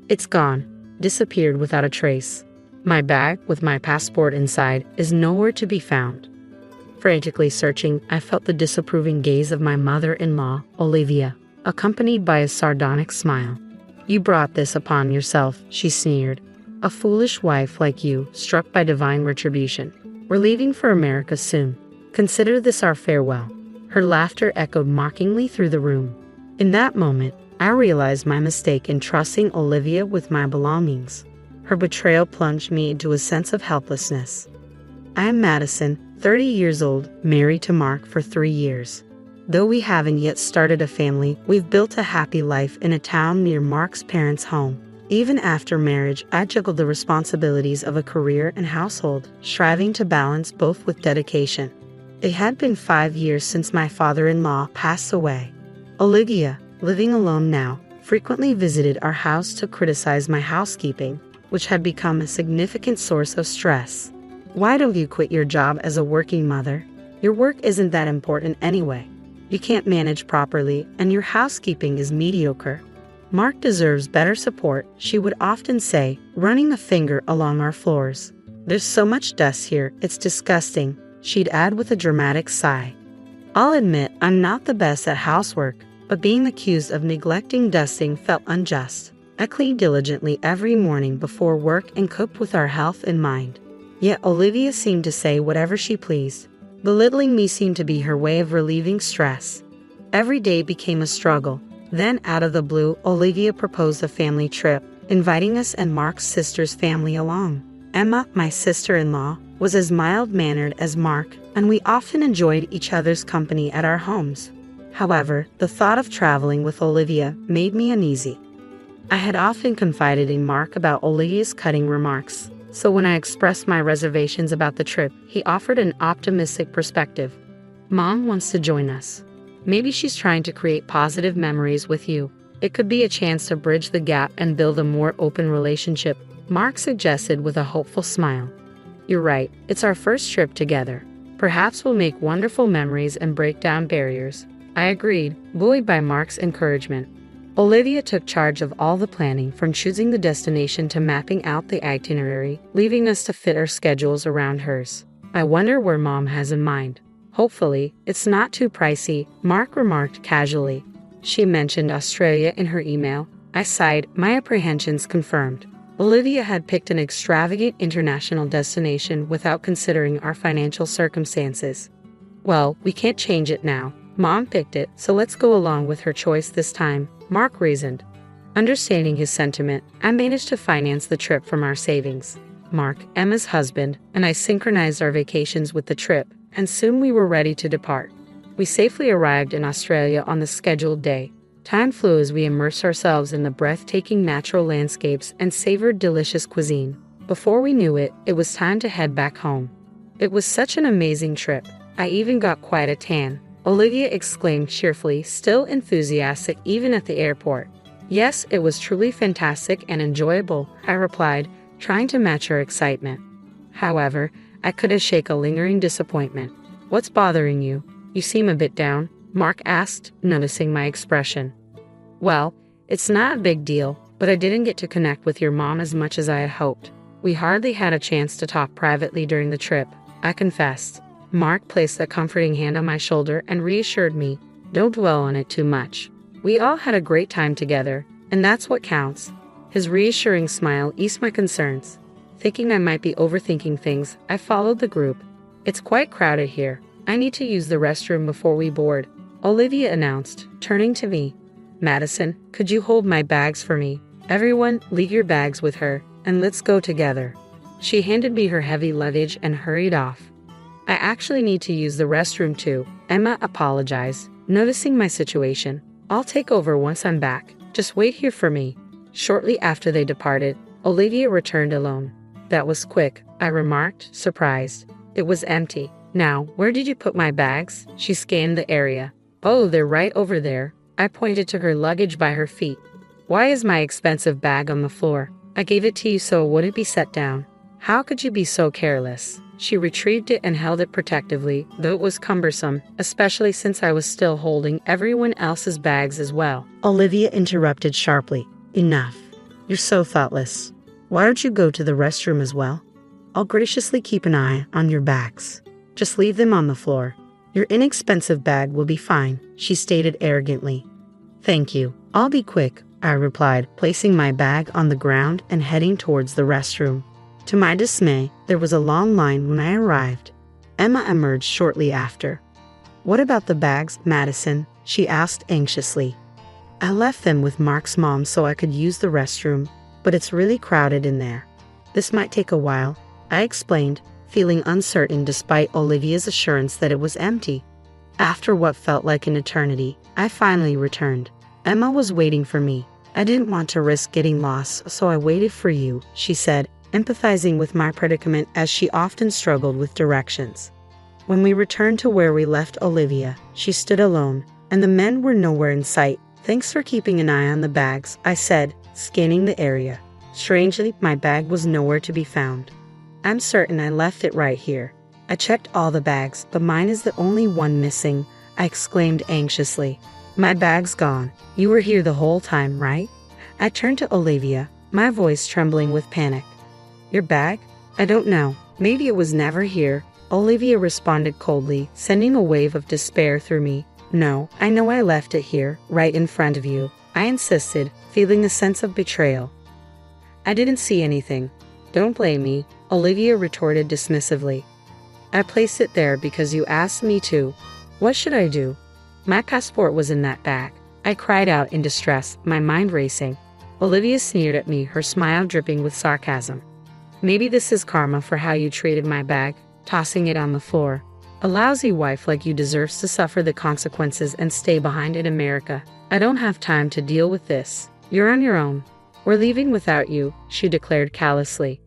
It's gone, disappeared without a trace. My bag, with my passport inside, is nowhere to be found. Frantically searching, I felt the disapproving gaze of my mother-in-law, Olivia, accompanied by a sardonic smile. "You brought this upon yourself," she sneered. "A foolish wife like you, struck by divine retribution. We're leaving for America soon. Consider this our farewell." Her laughter echoed mockingly through the room. In that moment, I realized my mistake in trusting Olivia with my belongings. Her betrayal plunged me into a sense of helplessness. I am Madison, 30 years old, married to Mark for 3 years. Though we haven't yet started a family, we've built a happy life in a town near Mark's parents' home. Even after marriage, I juggled the responsibilities of a career and household, striving to balance both with dedication. It had been 5 years since my father-in-law passed away. Olivia, living alone now, frequently visited our house to criticize my housekeeping, which had become a significant source of stress. "Why don't you quit your job as a working mother? Your work isn't that important anyway. You can't manage properly, and your housekeeping is mediocre. Mark deserves better support," she would often say, running a finger along our floors. "There's so much dust here, it's disgusting," she'd add with a dramatic sigh. I'll admit I'm not the best at housework, but being accused of neglecting dusting felt unjust. I cleaned diligently every morning before work and cooked with our health in mind. Yet Olivia seemed to say whatever she pleased. Belittling me seemed to be her way of relieving stress. Every day became a struggle. Then, out of the blue, Olivia proposed a family trip, inviting us and Mark's sister's family along. Emma, my sister-in-law, was as mild-mannered as Mark, and we often enjoyed each other's company at our homes. However, the thought of traveling with Olivia made me uneasy. I had often confided in Mark about Olivia's cutting remarks, so when I expressed my reservations about the trip, he offered an optimistic perspective. "Mom wants to join us. Maybe she's trying to create positive memories with you. It could be a chance to bridge the gap and build a more open relationship," Mark suggested with a hopeful smile. "You're right, it's our first trip together. Perhaps we'll make wonderful memories and break down barriers." I agreed, buoyed by Mark's encouragement. Olivia took charge of all the planning, from choosing the destination to mapping out the itinerary, leaving us to fit our schedules around hers. "I wonder where Mom has in mind. Hopefully, it's not too pricey," Mark remarked casually. She mentioned Australia in her email. I sighed, my apprehensions confirmed. Olivia had picked an extravagant international destination without considering our financial circumstances. "Well, we can't change it now. Mom picked it, so let's go along with her choice this time," Mark reasoned. Understanding his sentiment, I managed to finance the trip from our savings. Mark, Emma's husband, and I synchronized our vacations with the trip, and soon we were ready to depart. We safely arrived in Australia on the scheduled day. Time flew as we immersed ourselves in the breathtaking natural landscapes and savored delicious cuisine. Before we knew it, it was time to head back home. "It was such an amazing trip. I even got quite a tan," Olivia exclaimed cheerfully, still enthusiastic even at the airport. "Yes, it was truly fantastic and enjoyable," I replied, trying to match her excitement. However, I couldn't shake a lingering disappointment. "What's bothering you? You seem a bit down," Mark asked, noticing my expression. "Well, it's not a big deal, but I didn't get to connect with your mom as much as I had hoped. We hardly had a chance to talk privately during the trip," I confessed. Mark placed a comforting hand on my shoulder and reassured me, "Don't dwell on it too much. We all had a great time together, and that's what counts." His reassuring smile eased my concerns. Thinking I might be overthinking things, I followed the group. "It's quite crowded here. I need to use the restroom before we board," Olivia announced, turning to me. "Madison, could you hold my bags for me? Everyone, leave your bags with her, and let's go together." She handed me her heavy luggage and hurried off. "I actually need to use the restroom too," Emma apologized, noticing my situation. "I'll take over once I'm back. Just wait here for me." Shortly after they departed, Olivia returned alone. "That was quick," I remarked, surprised. It was empty. "Now, where did you put my bags?" She scanned the area. "Oh, they're right over there." I pointed to her luggage by her feet. "Why is my expensive bag on the floor? I gave it to you so it wouldn't be set down." "How could you be so careless?" She retrieved it and held it protectively, though it was cumbersome, especially since I was still holding everyone else's bags as well. Olivia interrupted sharply. "Enough. You're so thoughtless. Why don't you go to the restroom as well? I'll graciously keep an eye on your bags. Just leave them on the floor. Your inexpensive bag will be fine, she stated arrogantly. Thank you. I'll be quick, I replied, placing my bag on the ground and heading towards the restroom. To my dismay, there was a long line when I arrived. Emma emerged shortly after. What about the bags, Madison? She asked anxiously. I left them with Mark's mom so I could use the restroom, but it's really crowded in there. This might take a while, I explained, feeling uncertain despite Olivia's assurance that it was empty. After what felt like an eternity, I finally returned. Emma was waiting for me. I didn't want to risk getting lost, so I waited for you, she said, empathizing with my predicament as she often struggled with directions. When we returned to where we left Olivia, she stood alone, and the men were nowhere in sight. Thanks for keeping an eye on the bags, I said, scanning the area. Strangely, my bag was nowhere to be found. I'm certain I left it right here. I checked all the bags, but mine is the only one missing, I exclaimed anxiously. My bag's gone. You were here the whole time, right? I turned to Olivia, my voice trembling with panic. Your bag? I don't know. Maybe it was never here, Olivia responded coldly, sending a wave of despair through me. No, I know I left it here, right in front of you, I insisted, feeling a sense of betrayal. I didn't see anything. Don't blame me, Olivia retorted dismissively. I placed it there because you asked me to. What should I do? My passport was in that bag. I cried out in distress, my mind racing. Olivia sneered at me, her smile dripping with sarcasm. Maybe this is karma for how you treated my bag, tossing it on the floor. A lousy wife like you deserves to suffer the consequences and stay behind in America. I don't have time to deal with this. You're on your own. We're leaving without you, she declared callously.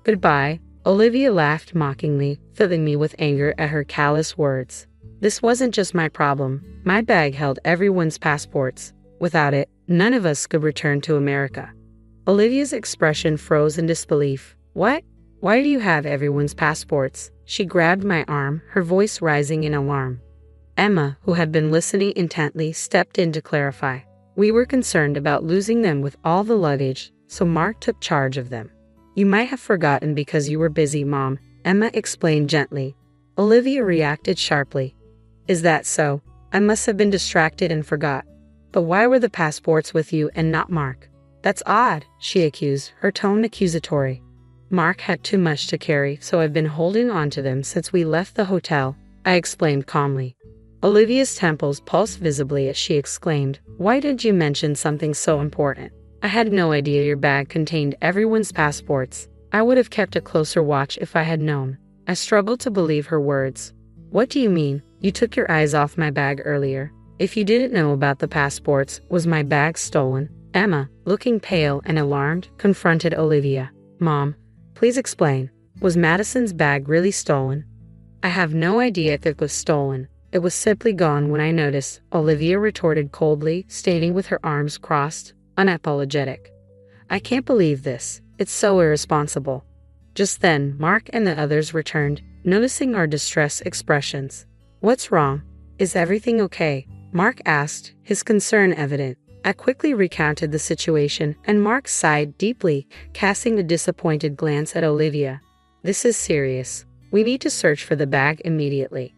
Goodbye, Olivia laughed mockingly, filling me with anger at her callous words. This wasn't just my problem. My bag held everyone's passports. Without it, none of us could return to America. Olivia's expression froze in disbelief. What? Why do you have everyone's passports? She grabbed my arm, her voice rising in alarm. Emma, who had been listening intently, stepped in to clarify. We were concerned about losing them with all the luggage, so Mark took charge of them. You might have forgotten because you were busy, Mom, Emma explained gently. Olivia reacted sharply. Is that so? I must have been distracted and forgot. But why were the passports with you and not Mark? That's odd, she accused, her tone accusatory. Mark had too much to carry, so I've been holding on to them since we left the hotel, I explained calmly. Olivia's temples pulsed visibly as she exclaimed, Why did you mention something so important? I had no idea your bag contained everyone's passports. I would have kept a closer watch if I had known. I struggled to believe her words. What do you mean? You took your eyes off my bag earlier. If you didn't know about the passports, was my bag stolen? Emma, looking pale and alarmed, confronted Olivia. Mom, please explain. Was Madison's bag really stolen? I have no idea if it was stolen. It was simply gone when I noticed, Olivia retorted coldly, stating with her arms crossed, unapologetic. I can't believe this. It's so irresponsible. Just then, Mark and the others returned, noticing our distressed expressions. What's wrong? Is everything okay? Mark asked, his concern evident. I quickly recounted the situation, and Mark sighed deeply, casting a disappointed glance at Olivia. This is serious. We need to search for the bag immediately.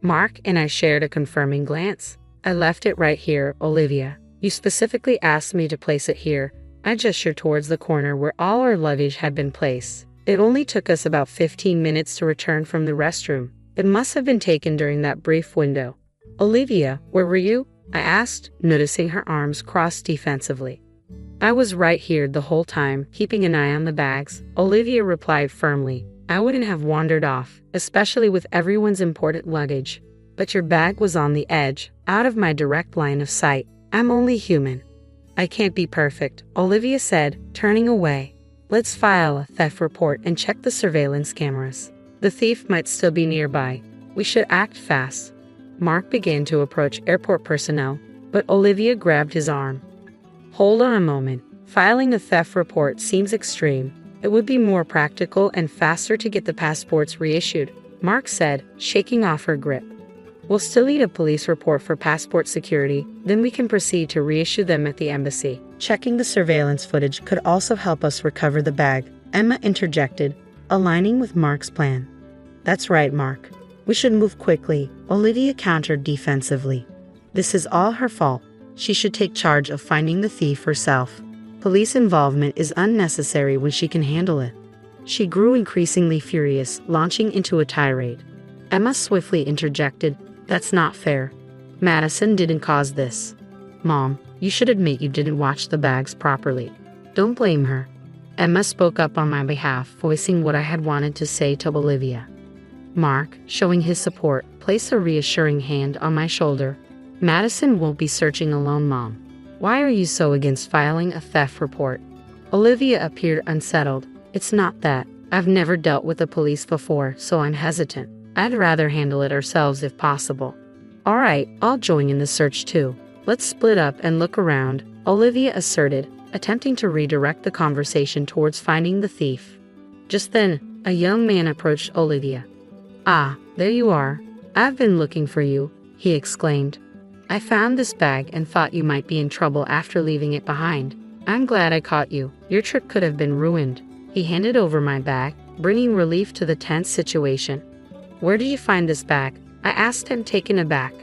Mark and I shared a confirming glance. I left it right here, Olivia. You specifically asked me to place it here. I gestured towards the corner where all our luggage had been placed. It only took us about 15 minutes to return from the restroom. It must have been taken during that brief window. Olivia, where were you? I asked, noticing her arms crossed defensively. I was right here the whole time, keeping an eye on the bags, Olivia replied firmly. I wouldn't have wandered off, especially with everyone's important luggage. But your bag was on the edge, out of my direct line of sight. I'm only human. I can't be perfect, Olivia said, turning away. Let's file a theft report and check the surveillance cameras. The thief might still be nearby. We should act fast. Mark began to approach airport personnel, but Olivia grabbed his arm. Hold on a moment. Filing a theft report seems extreme. It would be more practical and faster to get the passports reissued, Mark said, shaking off her grip. We'll still need a police report for passport security, then we can proceed to reissue them at the embassy. Checking the surveillance footage could also help us recover the bag, Emma interjected, aligning with Mark's plan. That's right, Mark. We should move quickly, Olivia countered defensively. This is all her fault. She should take charge of finding the thief herself. Police involvement is unnecessary when she can handle it. She grew increasingly furious, launching into a tirade. Emma swiftly interjected, That's not fair. Madison didn't cause this. Mom, you should admit you didn't watch the bags properly. Don't blame her. Emma spoke up on my behalf, voicing what I had wanted to say to Olivia. Mark, showing his support, placed a reassuring hand on my shoulder. Madison won't be searching alone, Mom. Why are you so against filing a theft report? Olivia appeared unsettled. It's not that. I've never dealt with the police before, so I'm hesitant. I'd rather handle it ourselves if possible. All right, I'll join in the search too. Let's split up and look around, Olivia asserted, attempting to redirect the conversation towards finding the thief. Just then, a young man approached Olivia. Ah, there you are. I've been looking for you, he exclaimed. I found this bag and thought you might be in trouble after leaving it behind. I'm glad I caught you. Your trip could have been ruined. He handed over my bag, bringing relief to the tense situation. Where did you find this bag? I asked him, taken aback.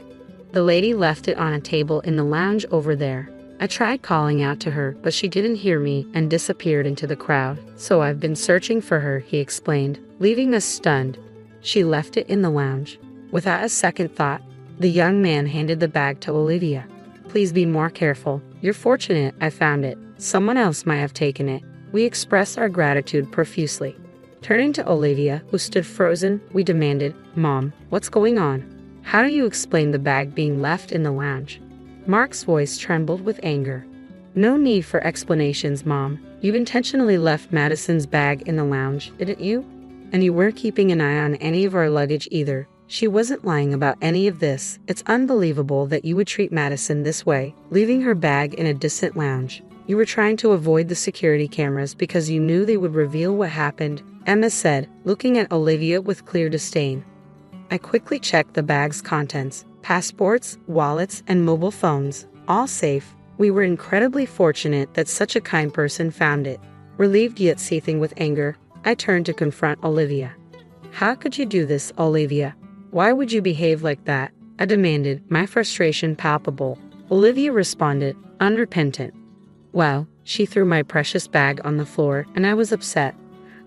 The lady left it on a table in the lounge over there. I tried calling out to her, but she didn't hear me and disappeared into the crowd. So I've been searching for her, he explained, leaving us stunned. She left it in the lounge. Without a second thought, the young man handed the bag to Olivia. Please be more careful. You're fortunate I found it. Someone else might have taken it. We expressed our gratitude profusely. Turning to Olivia, who stood frozen, we demanded, Mom, what's going on? How do you explain the bag being left in the lounge? Mark's voice trembled with anger. No need for explanations, Mom. You intentionally left Madison's bag in the lounge, didn't you? And you weren't keeping an eye on any of our luggage either. She wasn't lying about any of this. It's unbelievable that you would treat Madison this way, leaving her bag in a distant lounge. You were trying to avoid the security cameras because you knew they would reveal what happened, Emma said, looking at Olivia with clear disdain. I quickly checked the bag's contents, passports, wallets, and mobile phones, all safe. We were incredibly fortunate that such a kind person found it. Relieved yet seething with anger, I turned to confront Olivia. How could you do this, Olivia? Why would you behave like that? I demanded, my frustration palpable. Olivia responded, unrepentant. Well, she threw my precious bag on the floor, and I was upset.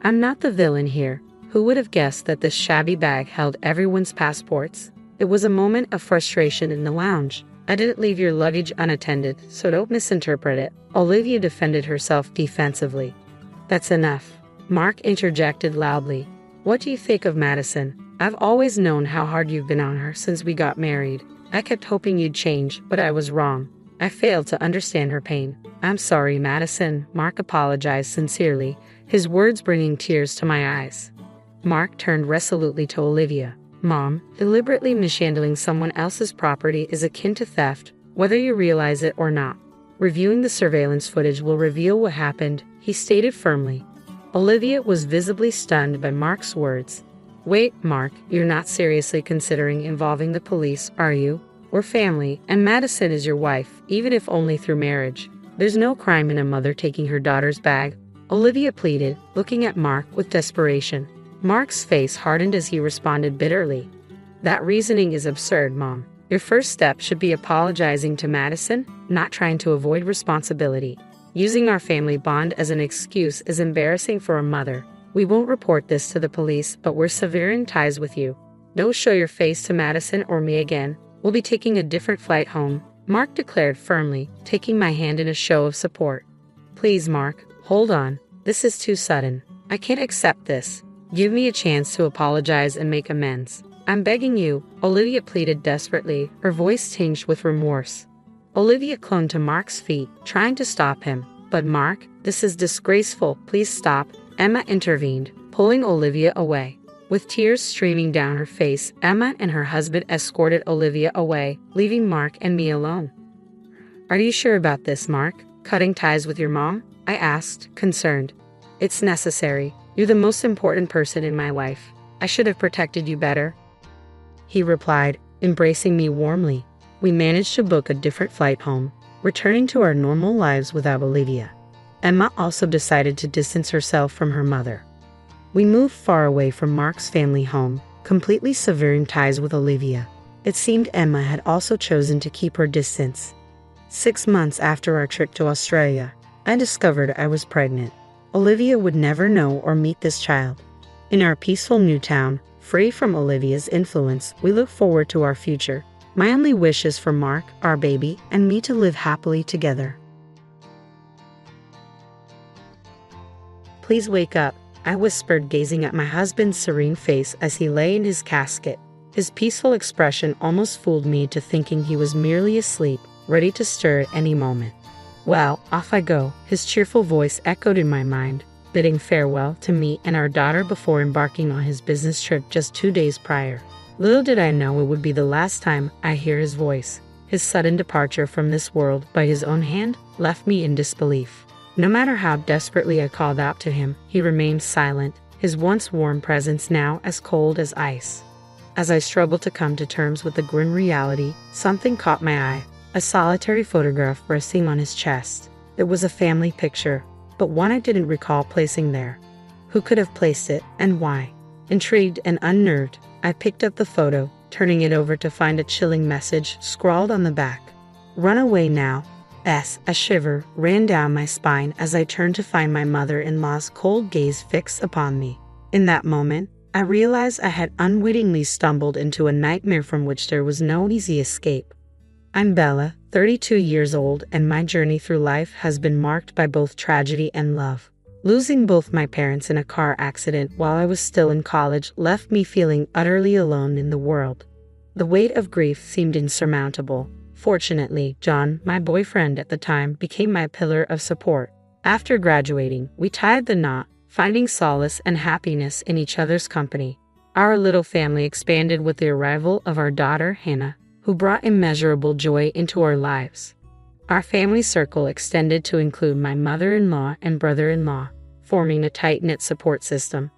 I'm not the villain here. Who would have guessed that this shabby bag held everyone's passports? It was a moment of frustration in the lounge. I didn't leave your luggage unattended, so don't misinterpret it. Olivia defended herself defensively. That's enough. Mark interjected loudly. What do you think of Madison? I've always known how hard you've been on her since we got married. I kept hoping you'd change, but I was wrong. I failed to understand her pain. I'm sorry, Madison. Mark apologized sincerely, his words bringing tears to my eyes. Mark turned resolutely to Olivia. Mom, deliberately mishandling someone else's property is akin to theft, whether you realize it or not. Reviewing the surveillance footage will reveal what happened, he stated firmly. Olivia was visibly stunned by Mark's words. Wait, Mark, you're not seriously considering involving the police, are you? We're family, and Madison is your wife, even if only through marriage. There's no crime in a mother taking her daughter's bag, Olivia pleaded, looking at Mark with desperation. Mark's face hardened as he responded bitterly. That reasoning is absurd, Mom. Your first step should be apologizing to Madison, not trying to avoid responsibility. Using our family bond as an excuse is embarrassing for a mother. We won't report this to the police, but we're severing ties with you. Don't show your face to Madison or me again. We'll be taking a different flight home, Mark declared firmly, taking my hand in a show of support. Please, Mark, hold on. This is too sudden. I can't accept this. Give me a chance to apologize and make amends. I'm begging you, Olivia pleaded desperately, her voice tinged with remorse. Olivia clung to Mark's feet, trying to stop him. But Mark, this is disgraceful. Please stop. Emma intervened, pulling Olivia away. With tears streaming down her face, Emma and her husband escorted Olivia away, leaving Mark and me alone. Are you sure about this, Mark? Cutting ties with your mom? I asked, concerned. It's necessary. You're the most important person in my life. I should have protected you better. He replied, embracing me warmly. We managed to book a different flight home, returning to our normal lives without Olivia. Emma also decided to distance herself from her mother. We moved far away from Mark's family home, completely severing ties with Olivia. It seemed Emma had also chosen to keep her distance. 6 months after our trip to Australia, I discovered I was pregnant. Olivia would never know or meet this child. In our peaceful new town, free from Olivia's influence, we look forward to our future. My only wish is for Mark, our baby, and me to live happily together. Please wake up, I whispered, gazing at my husband's serene face as he lay in his casket. His peaceful expression almost fooled me into thinking he was merely asleep, ready to stir at any moment. Well, off I go, his cheerful voice echoed in my mind, bidding farewell to me and our daughter before embarking on his business trip just 2 days prior. Little did I know it would be the last time I hear his voice. His sudden departure from this world by his own hand left me in disbelief. No matter how desperately I called out to him, he remained silent, his once warm presence now as cold as ice. As I struggled to come to terms with the grim reality, something caught my eye, a solitary photograph resting on his chest. It was a family picture, but one I didn't recall placing there. Who could have placed it, and why? Intrigued and unnerved, I picked up the photo, turning it over to find a chilling message scrawled on the back. "Run away now." A shiver ran down my spine as I turned to find my mother-in-law's cold gaze fixed upon me. In that moment, I realized I had unwittingly stumbled into a nightmare from which there was no easy escape. I'm Bella, 32 years old, and my journey through life has been marked by both tragedy and love. Losing both my parents in a car accident while I was still in college left me feeling utterly alone in the world. The weight of grief seemed insurmountable. Fortunately, John, my boyfriend at the time, became my pillar of support. After graduating, we tied the knot, finding solace and happiness in each other's company. Our little family expanded with the arrival of our daughter, Hannah, who brought immeasurable joy into our lives. Our family circle extended to include my mother-in-law and brother-in-law, forming a tight-knit support system.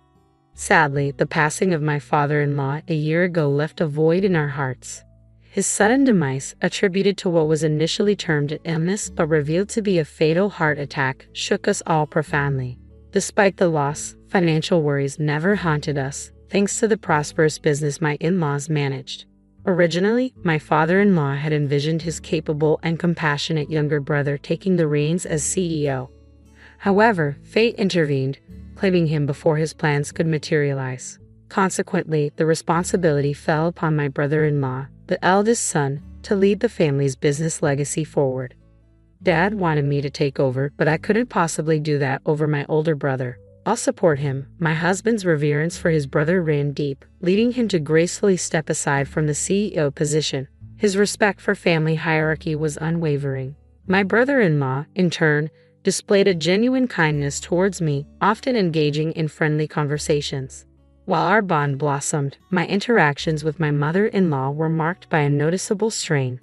Sadly, the passing of my father-in-law a year ago left a void in our hearts. His sudden demise, attributed to what was initially termed an illness but revealed to be a fatal heart attack, shook us all profoundly. Despite the loss, financial worries never haunted us, thanks to the prosperous business my in-laws managed. Originally, my father-in-law had envisioned his capable and compassionate younger brother taking the reins as CEO. However, fate intervened, claiming him before his plans could materialize. Consequently, the responsibility fell upon my brother-in-law, the eldest son, to lead the family's business legacy forward. Dad wanted me to take over, but I couldn't possibly do that over my older brother. "I'll support him." My husband's reverence for his brother ran deep, leading him to gracefully step aside from the CEO position. His respect for family hierarchy was unwavering. My brother-in-law, in turn, displayed a genuine kindness towards me, often engaging in friendly conversations. While our bond blossomed, my interactions with my mother-in-law were marked by a noticeable strain.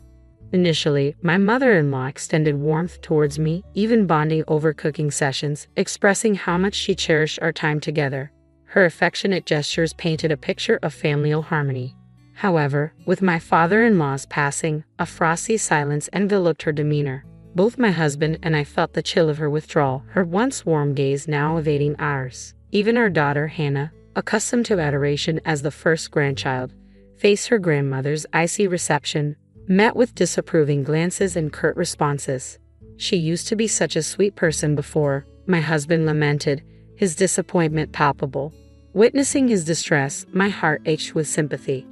Initially, my mother-in-law extended warmth towards me, even bonding over cooking sessions, expressing how much she cherished our time together. Her affectionate gestures painted a picture of familial harmony. However, with my father-in-law's passing, a frosty silence enveloped her demeanor. Both my husband and I felt the chill of her withdrawal, her once warm gaze now evading ours. Even our daughter, Hannah, accustomed to adoration as the first grandchild, faced her grandmother's icy reception, met with disapproving glances and curt responses. "She used to be such a sweet person before," my husband lamented, his disappointment palpable. Witnessing his distress, my heart ached with sympathy.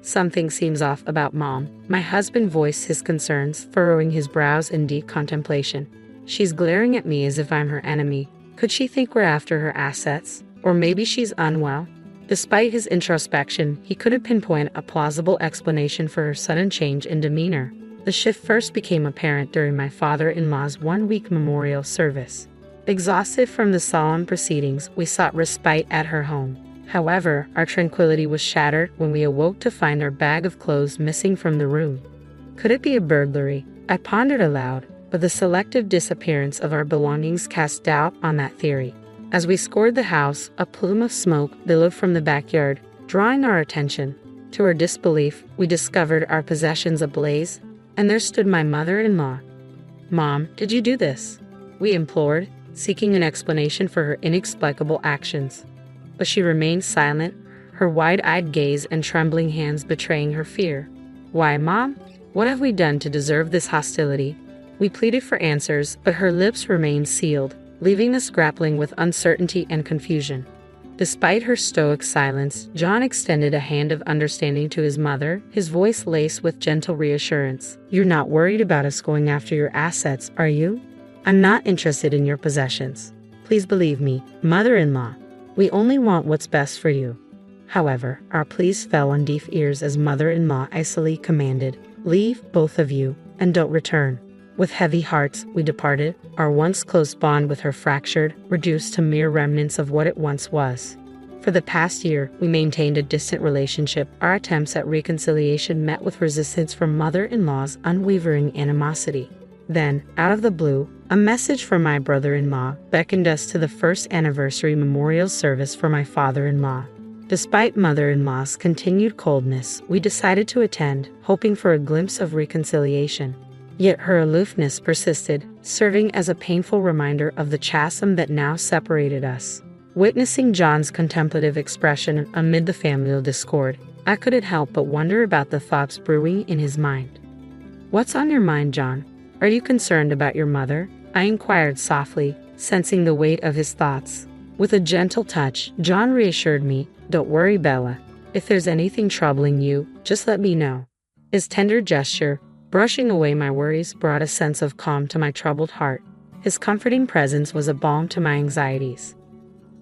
"Something seems off about Mom," my husband voiced his concerns, furrowing his brows in deep contemplation. "She's glaring at me as if I'm her enemy. Could she think we're after her assets? Or maybe she's unwell?" Despite his introspection, he couldn't pinpoint a plausible explanation for her sudden change in demeanor. The shift first became apparent during my father-in-law's one-week memorial service. Exhausted from the solemn proceedings, we sought respite at her home. However, our tranquility was shattered when we awoke to find our bag of clothes missing from the room. Could it be a burglary? I pondered aloud, but the selective disappearance of our belongings cast doubt on that theory. As we scoured the house, a plume of smoke billowed from the backyard, drawing our attention. To our disbelief, we discovered our possessions ablaze, and there stood my mother-in-law. "Mom, did you do this?" we implored, seeking an explanation for her inexplicable actions. But she remained silent, her wide-eyed gaze and trembling hands betraying her fear. "Why, Mom? What have we done to deserve this hostility?" We pleaded for answers, but her lips remained sealed, leaving us grappling with uncertainty and confusion. Despite her stoic silence, John extended a hand of understanding to his mother, his voice laced with gentle reassurance. "You're not worried about us going after your assets, are you? I'm not interested in your possessions. Please believe me, mother-in-law. We only want what's best for you." However, our pleas fell on deaf ears as mother-in-law icily commanded, "Leave, both of you, and don't return." With heavy hearts, we departed, our once close bond with her fractured, reduced to mere remnants of what it once was. For the past year, we maintained a distant relationship. Our attempts at reconciliation met with resistance from mother-in-law's unwavering animosity. Then, out of the blue, a message from my brother-in-law beckoned us to the first anniversary memorial service for my father-in-law. Despite mother-in-law's continued coldness, we decided to attend, hoping for a glimpse of reconciliation. Yet her aloofness persisted, serving as a painful reminder of the chasm that now separated us. Witnessing John's contemplative expression amid the familial discord, I couldn't help but wonder about the thoughts brewing in his mind. "What's on your mind, John? Are you concerned about your mother?" I inquired softly, sensing the weight of his thoughts. With a gentle touch, John reassured me, "Don't worry, Bella. If there's anything troubling you, just let me know." His tender gesture, brushing away my worries, brought a sense of calm to my troubled heart. His comforting presence was a balm to my anxieties.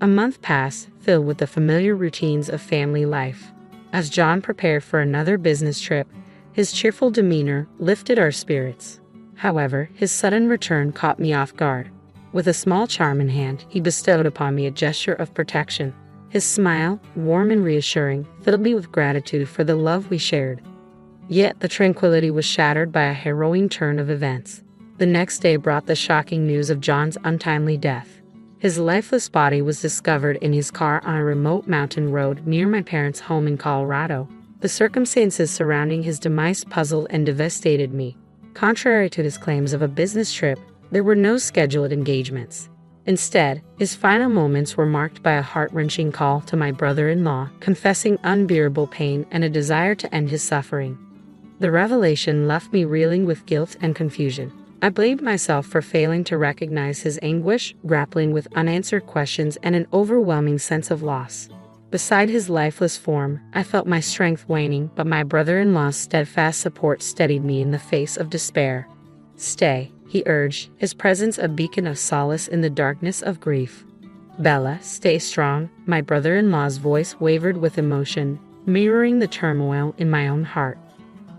A month passed, filled with the familiar routines of family life. As John prepared for another business trip, his cheerful demeanor lifted our spirits. However, his sudden return caught me off guard. With a small charm in hand, he bestowed upon me a gesture of protection. His smile, warm and reassuring, filled me with gratitude for the love we shared. Yet the tranquility was shattered by a harrowing turn of events. The next day brought the shocking news of John's untimely death. His lifeless body was discovered in his car on a remote mountain road near my parents' home in Colorado. The circumstances surrounding his demise puzzled and devastated me. Contrary to his claims of a business trip, there were no scheduled engagements. Instead, his final moments were marked by a heart-wrenching call to my brother-in-law, confessing unbearable pain and a desire to end his suffering. The revelation left me reeling with guilt and confusion. I blamed myself for failing to recognize his anguish, grappling with unanswered questions and an overwhelming sense of loss. Beside his lifeless form, I felt my strength waning, but my brother-in-law's steadfast support steadied me in the face of despair. "Stay," he urged, his presence a beacon of solace in the darkness of grief. "Bella, stay strong." My brother-in-law's voice wavered with emotion, mirroring the turmoil in my own heart.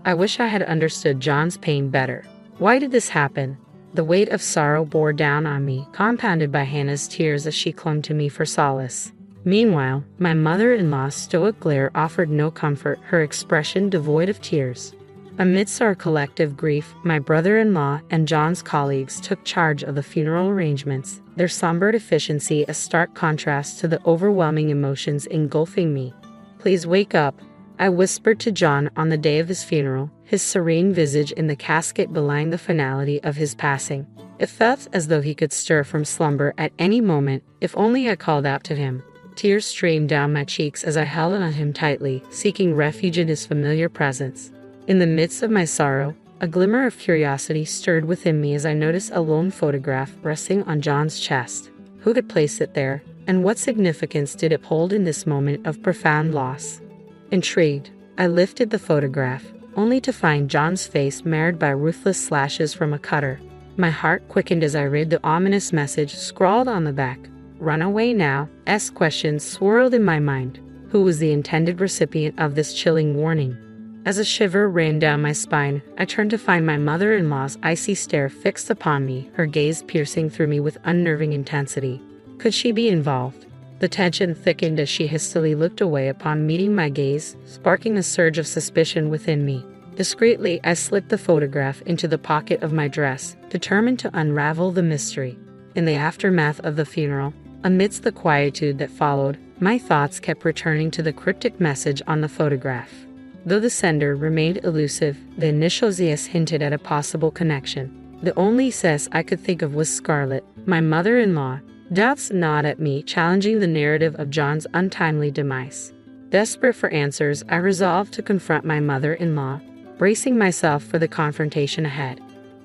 I wish I had understood John's pain better. Why did this happen? The weight of sorrow bore down on me, compounded by Hannah's tears as she clung to me for solace. Meanwhile, my mother-in-law's stoic glare offered no comfort, her expression devoid of tears. Amidst our collective grief, my brother-in-law and John's colleagues took charge of the funeral arrangements, their somber efficiency a stark contrast to the overwhelming emotions engulfing me. "Please wake up," I whispered to John on the day of his funeral, his serene visage in the casket belying the finality of his passing. It felt as though he could stir from slumber at any moment, if only I called out to him. Tears streamed down my cheeks as I held on him tightly, seeking refuge in his familiar presence. In the midst of my sorrow, a glimmer of curiosity stirred within me as I noticed a lone photograph resting on John's chest. Who had placed it there, and what significance did it hold in this moment of profound loss? Intrigued, I lifted the photograph, only to find John's face marred by ruthless slashes from a cutter. My heart quickened as I read the ominous message scrawled on the back. "Run away now." Questions swirled in my mind. Who was the intended recipient of this chilling warning? As a shiver ran down my spine, I turned to find my mother-in-law's icy stare fixed upon me, her gaze piercing through me with unnerving intensity. Could she be involved? The tension thickened as she hastily looked away upon meeting my gaze, sparking a surge of suspicion within me. Discreetly, I slipped the photograph into the pocket of my dress, determined to unravel the mystery. In the aftermath of the funeral, amidst the quietude that followed, my thoughts kept returning to the cryptic message on the photograph. Though the sender remained elusive, the initials yes hinted at a possible connection. The only "sis" I could think of was Scarlett, my mother-in-law. Doubts gnawed at me, challenging the narrative of John's untimely demise. Desperate for answers, I resolved to confront my mother-in-law, bracing myself for the confrontation ahead.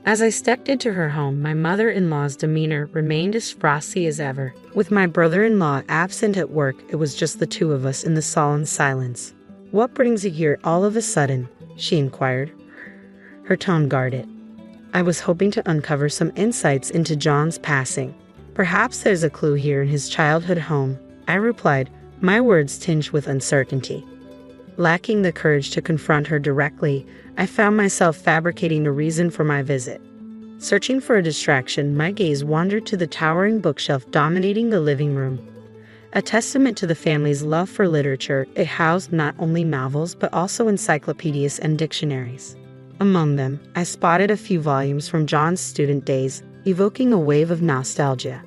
As I stepped into her home, my mother-in-law's demeanor remained as frosty as ever. With my brother-in-law absent at work, it was just the two of us in the solemn silence. "What brings you here all of a sudden?" she inquired, her tone guarded. "I was hoping to uncover some insights into John's passing. Perhaps there's a clue here in his childhood home," I replied, my words tinged with uncertainty. Lacking the courage to confront her directly, I found myself fabricating a reason for my visit. Searching for a distraction, my gaze wandered to the towering bookshelf dominating the living room. A testament to the family's love for literature, it housed not only novels but also encyclopedias and dictionaries. Among them, I spotted a few volumes from John's student days, evoking a wave of nostalgia.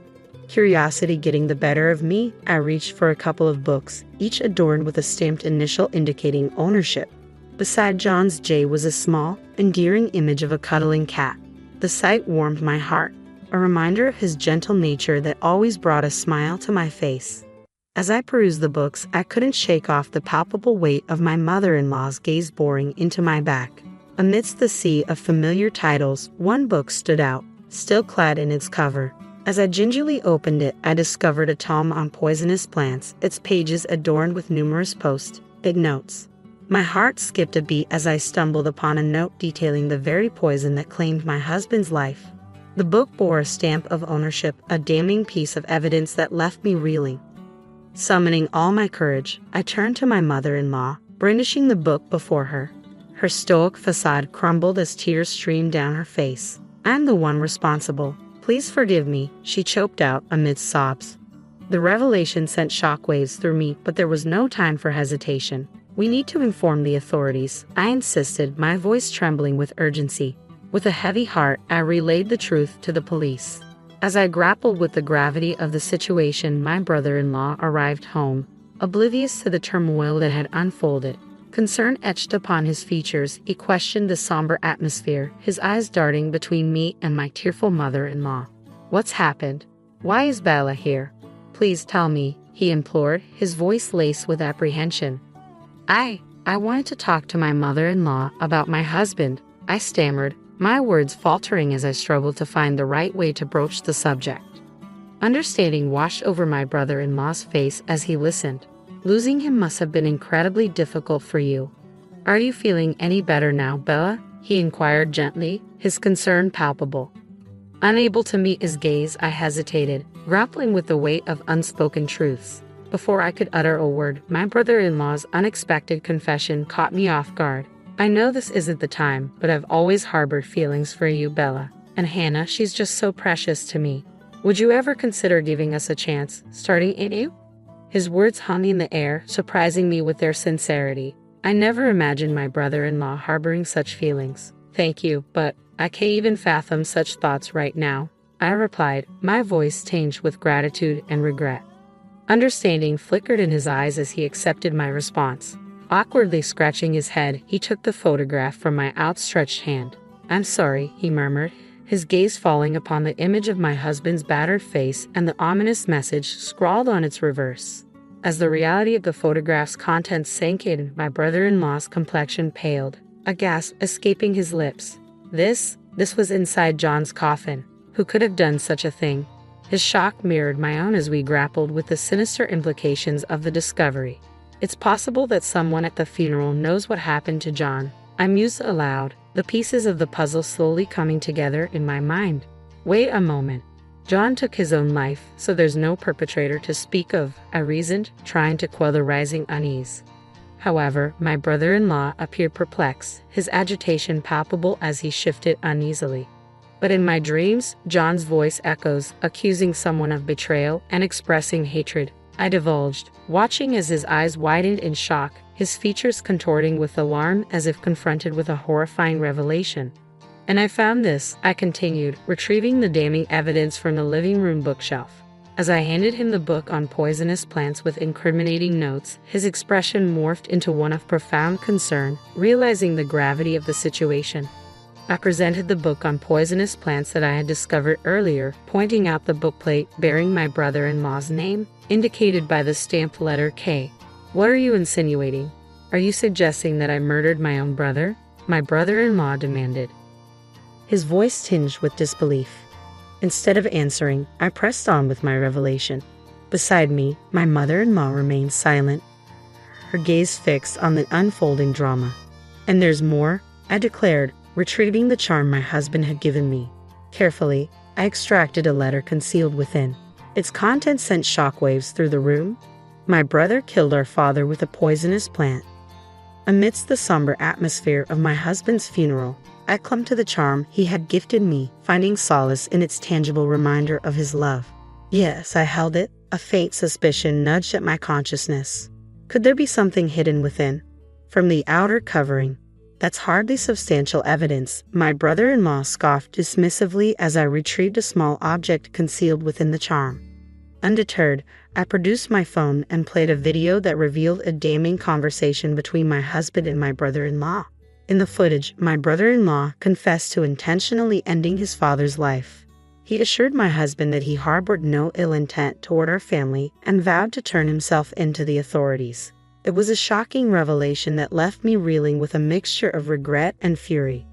Curiosity getting the better of me, I reached for a couple of books, each adorned with a stamped initial indicating ownership. Beside John's J was a small, endearing image of a cuddling cat. The sight warmed my heart, a reminder of his gentle nature that always brought a smile to my face. As I perused the books, I couldn't shake off the palpable weight of my mother-in-law's gaze boring into my back. Amidst the sea of familiar titles, one book stood out, still clad in its cover. As I gingerly opened it, I discovered a tome on poisonous plants, its pages adorned with numerous post-it notes. My heart skipped a beat as I stumbled upon a note detailing the very poison that claimed my husband's life. The book bore a stamp of ownership, a damning piece of evidence that left me reeling. Summoning all my courage, I turned to my mother-in-law, brandishing the book before her. Her stoic facade crumbled as tears streamed down her face. "I'm the one responsible. Please forgive me," she choked out amidst sobs. The revelation sent shockwaves through me, but there was no time for hesitation. "We need to inform the authorities," I insisted, my voice trembling with urgency. With a heavy heart, I relayed the truth to the police. As I grappled with the gravity of the situation, my brother-in-law arrived home, oblivious to the turmoil that had unfolded. Concern etched upon his features, he questioned the somber atmosphere, his eyes darting between me and my tearful mother-in-law. "What's happened? Why is Bella here? Please tell me," he implored, his voice laced with apprehension. I wanted to talk to my mother-in-law about my husband," I stammered, my words faltering as I struggled to find the right way to broach the subject. Understanding washed over my brother-in-law's face as he listened. "Losing him must have been incredibly difficult for you. Are you feeling any better now, Bella?" he inquired gently, his concern palpable. Unable to meet his gaze, I hesitated, grappling with the weight of unspoken truths. Before I could utter a word, my brother-in-law's unexpected confession caught me off guard. "I know this isn't the time, but I've always harbored feelings for you, Bella. And Hannah, she's just so precious to me. Would you ever consider giving us a chance, starting in you?" His words hung in the air, surprising me with their sincerity. I never imagined my brother-in-law harboring such feelings. "Thank you, but I can't even fathom such thoughts right now," I replied, my voice tinged with gratitude and regret. Understanding flickered in his eyes as he accepted my response. Awkwardly scratching his head, he took the photograph from my outstretched hand. "I'm sorry," he murmured, his gaze falling upon the image of my husband's battered face and the ominous message scrawled on its reverse. As the reality of the photograph's contents sank in, my brother-in-law's complexion paled, a gasp escaping his lips. This was inside John's coffin. Who could have done such a thing? His shock mirrored my own as we grappled with the sinister implications of the discovery. "It's possible that someone at the funeral knows what happened to John," I mused aloud, the pieces of the puzzle slowly coming together in my mind. "Wait a moment. John took his own life, so there's no perpetrator to speak of," I reasoned, trying to quell the rising unease. However, my brother-in-law appeared perplexed, his agitation palpable as he shifted uneasily. But in my dreams, John's voice echoes, accusing someone of betrayal and expressing hatred. I divulged, watching as his eyes widened in shock, his features contorting with alarm as if confronted with a horrifying revelation. "And I found this," I continued, retrieving the damning evidence from the living room bookshelf. As I handed him the book on poisonous plants with incriminating notes, his expression morphed into one of profound concern, realizing the gravity of the situation. I presented the book on poisonous plants that I had discovered earlier, pointing out the bookplate bearing my brother-in-law's name, indicated by the stamped letter K. "What are you insinuating? Are you suggesting that I murdered my own brother?" my brother-in-law demanded, his voice tinged with disbelief. Instead of answering, I pressed on with my revelation. Beside me, my mother-in-law remained silent, her gaze fixed on the unfolding drama. "And there's more," I declared, retrieving the charm my husband had given me. Carefully, I extracted a letter concealed within. Its contents sent shockwaves through the room. "My brother killed our father with a poisonous plant." Amidst the somber atmosphere of my husband's funeral, I clung to the charm he had gifted me, finding solace in its tangible reminder of his love. Yes, I held it. A faint suspicion nudged at my consciousness. Could there be something hidden within? From the outer covering, "That's hardly substantial evidence," my brother-in-law scoffed dismissively as I retrieved a small object concealed within the charm. Undeterred, I produced my phone and played a video that revealed a damning conversation between my husband and my brother-in-law. In the footage, my brother-in-law confessed to intentionally ending his father's life. He assured my husband that he harbored no ill intent toward our family and vowed to turn himself in to the authorities. It was a shocking revelation that left me reeling with a mixture of regret and fury.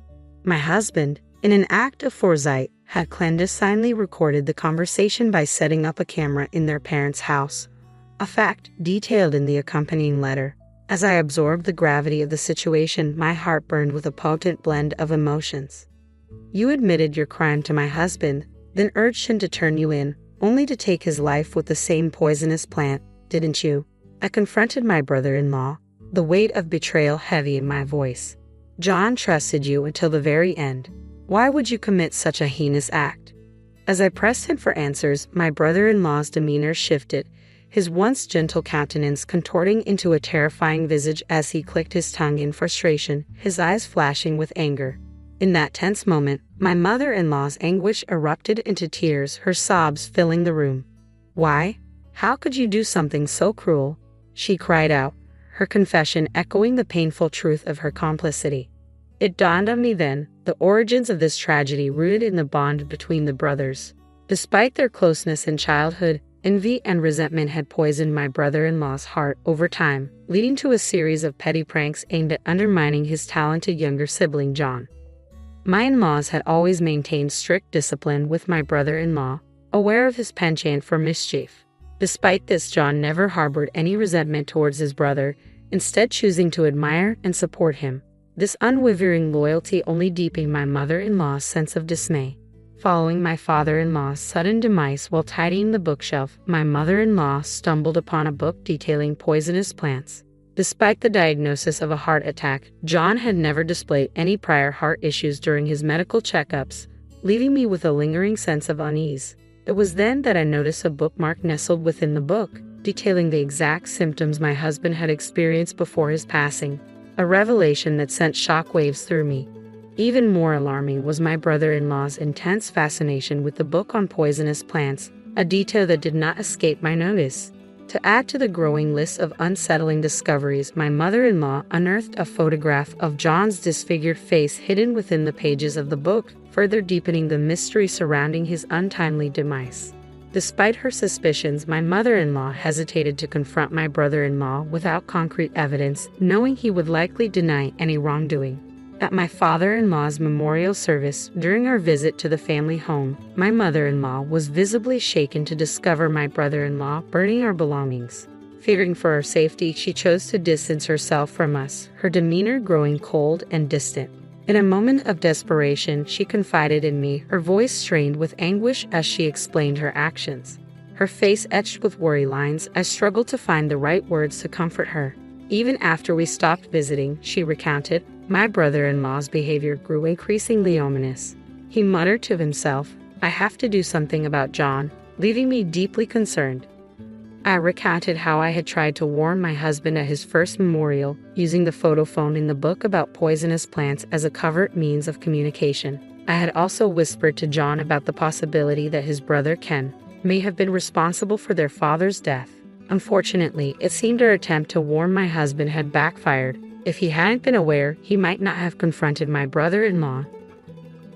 My husband, in an act of foresight, had clandestinely recorded the conversation by setting up a camera in their parents' house, a fact detailed in the accompanying letter. As I absorbed the gravity of the situation, my heart burned with a potent blend of emotions. "You admitted your crime to my husband, then urged him to turn you in, only to take his life with the same poisonous plant, didn't you?" I confronted my brother-in-law, the weight of betrayal heavy in my voice. "John trusted you until the very end. Why would you commit such a heinous act?" As I pressed him for answers, my brother-in-law's demeanor shifted, his once gentle countenance contorting into a terrifying visage as he clicked his tongue in frustration, his eyes flashing with anger. In that tense moment, my mother-in-law's anguish erupted into tears, her sobs filling the room. "Why? How could you do something so cruel?" she cried out, her confession echoing the painful truth of her complicity. It dawned on me then, the origins of this tragedy rooted in the bond between the brothers. Despite their closeness in childhood, envy and resentment had poisoned my brother-in-law's heart over time, leading to a series of petty pranks aimed at undermining his talented younger sibling John. My in-laws had always maintained strict discipline with my brother-in-law, aware of his penchant for mischief. Despite this, John never harbored any resentment towards his brother, instead choosing to admire and support him. This unwavering loyalty only deepened my mother-in-law's sense of dismay. Following my father-in-law's sudden demise while tidying the bookshelf, my mother-in-law stumbled upon a book detailing poisonous plants. Despite the diagnosis of a heart attack, John had never displayed any prior heart issues during his medical checkups, leaving me with a lingering sense of unease. It was then that I noticed a bookmark nestled within the book, detailing the exact symptoms my husband had experienced before his passing, a revelation that sent shockwaves through me. Even more alarming was my brother-in-law's intense fascination with the book on poisonous plants, a detail that did not escape my notice. To add to the growing list of unsettling discoveries, my mother-in-law unearthed a photograph of John's disfigured face hidden within the pages of the book, further deepening the mystery surrounding his untimely demise. Despite her suspicions, my mother-in-law hesitated to confront my brother-in-law without concrete evidence, knowing he would likely deny any wrongdoing. At my father-in-law's memorial service, during our visit to the family home, my mother-in-law was visibly shaken to discover my brother-in-law burning our belongings. Fearing for our safety, she chose to distance herself from us, her demeanor growing cold and distant. In a moment of desperation, she confided in me, her voice strained with anguish as she explained her actions. Her face etched with worry lines, I struggled to find the right words to comfort her. Even after we stopped visiting, she recounted, my brother-in-law's behavior grew increasingly ominous. He muttered to himself, "I have to do something about John," leaving me deeply concerned. I recounted how I had tried to warn my husband at his first memorial, using the photo phone in the book about poisonous plants as a covert means of communication. I had also whispered to John about the possibility that his brother Ken may have been responsible for their father's death. Unfortunately, it seemed our attempt to warn my husband had backfired. If he hadn't been aware, he might not have confronted my brother-in-law,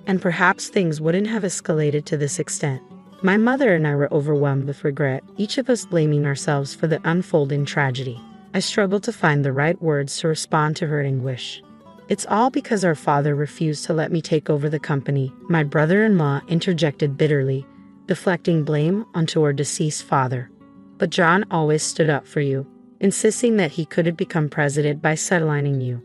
and perhaps things wouldn't have escalated to this extent. My mother and I were overwhelmed with regret, each of us blaming ourselves for the unfolding tragedy. I struggled to find the right words to respond to her anguish. "It's all because our father refused to let me take over the company," my brother-in-law interjected bitterly, deflecting blame onto our deceased father. "But John always stood up for you, insisting that he couldn't become president by sidelining you."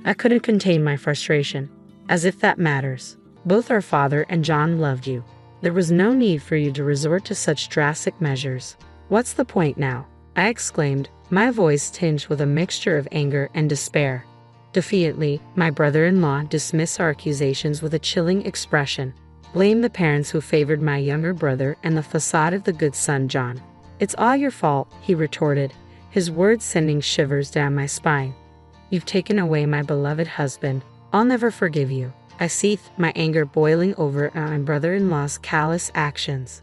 I couldn't contain my frustration. As if that matters. Both our father and John loved you. There was no need for you to resort to such drastic measures. "What's the point now?" I exclaimed, my voice tinged with a mixture of anger and despair. Defiantly, my brother-in-law dismissed our accusations with a chilling expression. "Blame the parents who favored my younger brother and the facade of the good son John. It's all your fault," he retorted, his words sending shivers down my spine. "You've taken away my beloved husband. I'll never forgive you." I seethed, my anger boiling over at my brother-in-law's callous actions.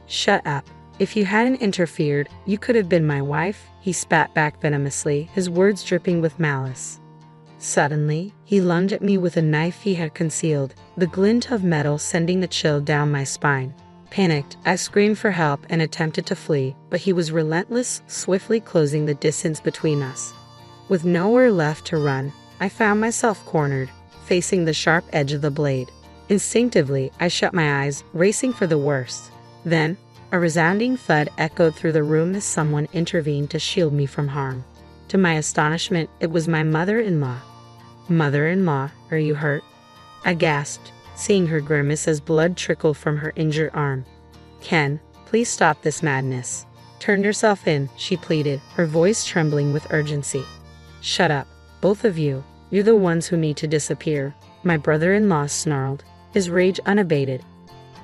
"Shut up. If you hadn't interfered, you could have been my wife," he spat back venomously, his words dripping with malice. Suddenly, he lunged at me with a knife he had concealed, the glint of metal sending the chill down my spine. Panicked, I screamed for help and attempted to flee, but he was relentless, swiftly closing the distance between us. With nowhere left to run, I found myself cornered, facing the sharp edge of the blade. Instinctively, I shut my eyes, racing for the worst. Then, a resounding thud echoed through the room as someone intervened to shield me from harm. To my astonishment, it was my mother-in-law. "Mother-in-law, are you hurt?" I gasped, seeing her grimace as blood trickled from her injured arm. "Ken, please stop this madness. Turn yourself in," she pleaded, her voice trembling with urgency. "Shut up, both of you. You're the ones who need to disappear," my brother-in-law snarled, his rage unabated.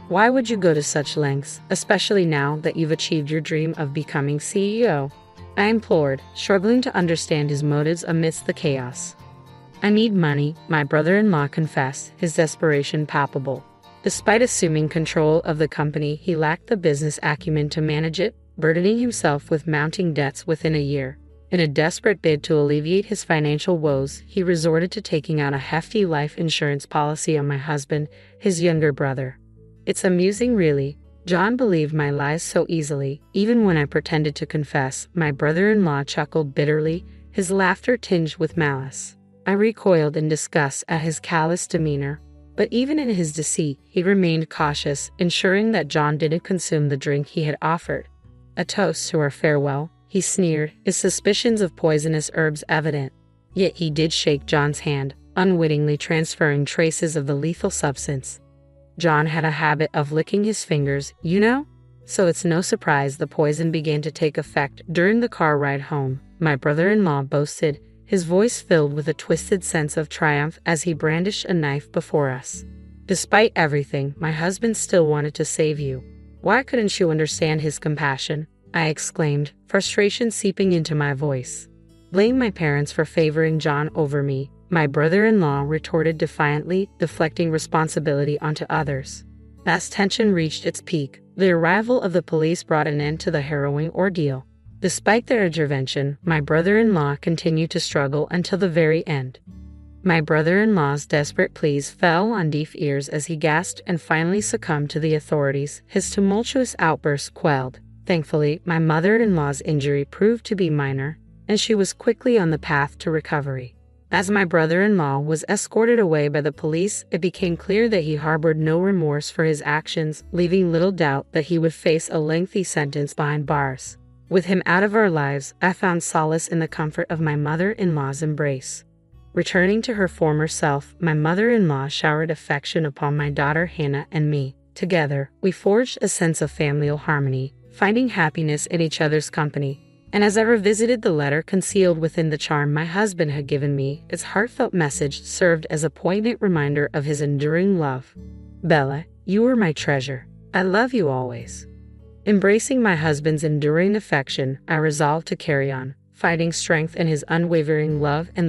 "Why would you go to such lengths, especially now that you've achieved your dream of becoming CEO?" I implored, struggling to understand his motives amidst the chaos. "I need money," my brother-in-law confessed, his desperation palpable. Despite assuming control of the company, he lacked the business acumen to manage it, burdening himself with mounting debts within a year. In a desperate bid to alleviate his financial woes, he resorted to taking out a hefty life insurance policy on my husband, his younger brother. It's amusing, really. John believed my lies so easily, even when I pretended to confess, my brother-in-law chuckled bitterly, his laughter tinged with malice. I recoiled in disgust at his callous demeanor, but even in his deceit, he remained cautious, ensuring that John didn't consume the drink he had offered. "A toast to our farewell," he sneered, his suspicions of poisonous herbs evident. Yet he did shake John's hand, unwittingly transferring traces of the lethal substance. John had a habit of licking his fingers, you know? So it's no surprise the poison began to take effect during the car ride home, my brother-in-law boasted, his voice filled with a twisted sense of triumph as he brandished a knife before us. "Despite everything, my husband still wanted to save you. Why couldn't you understand his compassion?" I exclaimed, frustration seeping into my voice. "Blame my parents for favoring John over me," my brother-in-law retorted defiantly, deflecting responsibility onto others. As tension reached its peak, the arrival of the police brought an end to the harrowing ordeal. Despite their intervention, my brother-in-law continued to struggle until the very end. My brother-in-law's desperate pleas fell on deaf ears as he gasped and finally succumbed to the authorities, his tumultuous outbursts quelled. Thankfully, my mother-in-law's injury proved to be minor, and she was quickly on the path to recovery. As my brother-in-law was escorted away by the police, it became clear that he harbored no remorse for his actions, leaving little doubt that he would face a lengthy sentence behind bars. With him out of our lives, I found solace in the comfort of my mother-in-law's embrace. Returning to her former self, my mother-in-law showered affection upon my daughter Hannah and me. Together, we forged a sense of familial harmony, finding happiness in each other's company. And as I revisited the letter concealed within the charm my husband had given me, its heartfelt message served as a poignant reminder of his enduring love. "Bella, you are my treasure. I love you always." Embracing my husband's enduring affection, I resolved to carry on, finding strength in his unwavering love and the